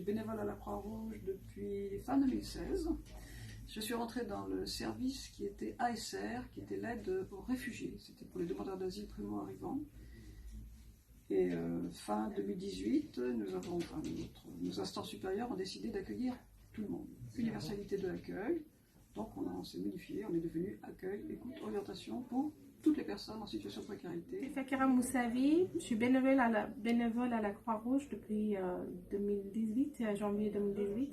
bénévole à la Croix-Rouge depuis fin 2016. Je suis rentrée dans le service qui était ASR, qui était l'aide aux réfugiés. C'était pour les demandeurs d'asile primo-arrivants. Et fin 2018, nos instances supérieures ont décidé d'accueillir tout le monde. Universalité de l'accueil. Donc on s'est modifié, on est devenu accueil, écoute, orientation pour toutes les personnes en situation de précarité. Je suis Fakira Moussavi, je suis bénévole à la Croix-Rouge depuis 2018, janvier 2018.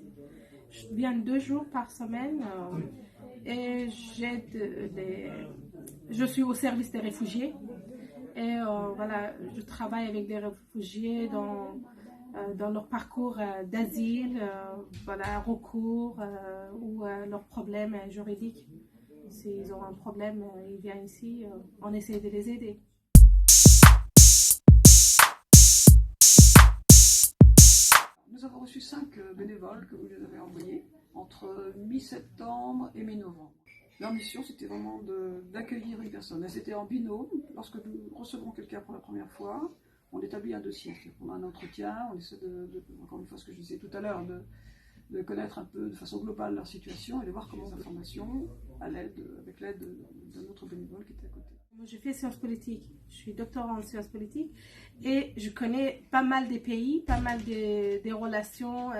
Je viens 2 jours par semaine et je suis au service des réfugiés. Et voilà, je travaille avec des réfugiés dans leur parcours d'asile, voilà, recours ou leurs problèmes juridiques. S'ils ont un problème, ils viennent ici, on essaie de les aider. Nous avons reçu 5 bénévoles que vous nous avez envoyés entre mi-septembre et mi-novembre. Leur mission, c'était vraiment d'accueillir une personne. Elles étaient en binôme. Lorsque nous recevons quelqu'un pour la première fois, on établit un dossier. On a un entretien, on essaie encore une fois ce que je disais tout à l'heure, de connaître un peu de façon globale leur situation et de voir comment les informations avec l'aide d'un autre bénévole qui était à côté. Moi, je fais sciences politiques, je suis doctorant en sciences politiques et je connais pas mal des pays, pas mal des relations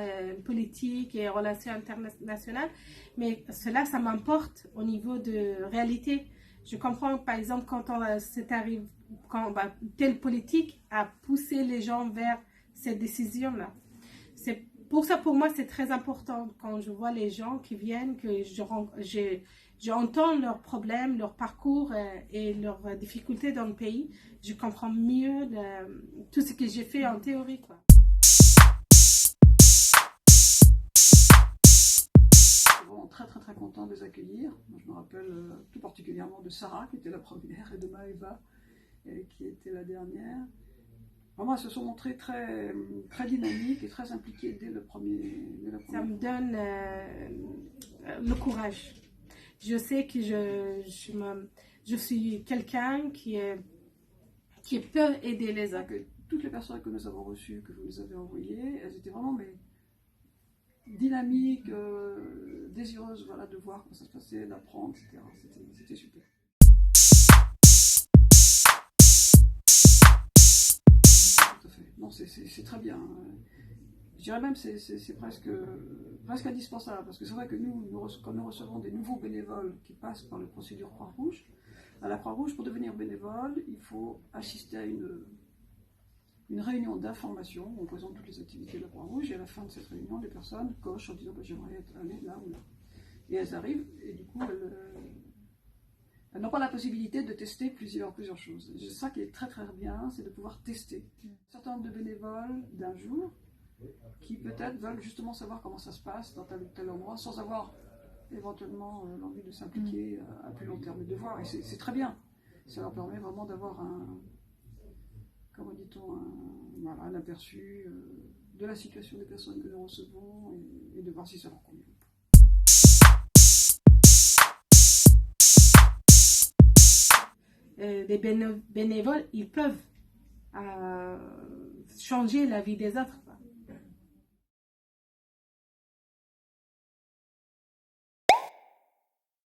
politiques et relations internationales, mais cela, ça m'importe au niveau de réalité. Je comprends par exemple quand telle politique a poussé les gens vers cette décision-là. C'est pour ça, pour moi, c'est très important quand je vois les gens qui viennent, que j'entends leurs problèmes, leurs parcours et leurs difficultés dans le pays. Je comprends mieux tout ce que j'ai fait en théorie, quoi. Vraiment très très très content de les accueillir. Moi, je me rappelle tout particulièrement de Sarah qui était la première et de Maëva qui était la dernière. Vraiment, elles se sont montrées très, très dynamiques et très impliquées dès le premier. Ça me donne le courage. Je sais que je suis quelqu'un qui peut aider les autres. Toutes les personnes que nous avons reçues, que vous nous avez envoyées, elles étaient vraiment dynamiques, désireuses de voir comment ça se passait, d'apprendre, etc. C'était super. Non, c'est très bien. Je dirais même que c'est presque indispensable, parce que c'est vrai que quand nous recevons des nouveaux bénévoles qui passent par la procédure Croix-Rouge, à la Croix-Rouge, pour devenir bénévole, il faut assister à une réunion d'information, on présente toutes les activités de la Croix-Rouge, et à la fin de cette réunion, les personnes cochent en disant j'aimerais aller là ou là. Et elles arrivent, et du coup, elles n'ont pas la possibilité de tester plusieurs choses. C'est ça qui est très très bien, c'est de pouvoir tester. Un certain nombre de bénévoles d'un jour qui peut-être veulent justement savoir comment ça se passe dans tel ou tel endroit sans avoir éventuellement l'envie de s'impliquer à plus long terme et de voir. Et c'est très bien. Ça leur permet vraiment d'avoir un aperçu de la situation des personnes que nous recevons et de voir si ça leur convient. Les bénévoles, ils peuvent changer la vie des autres.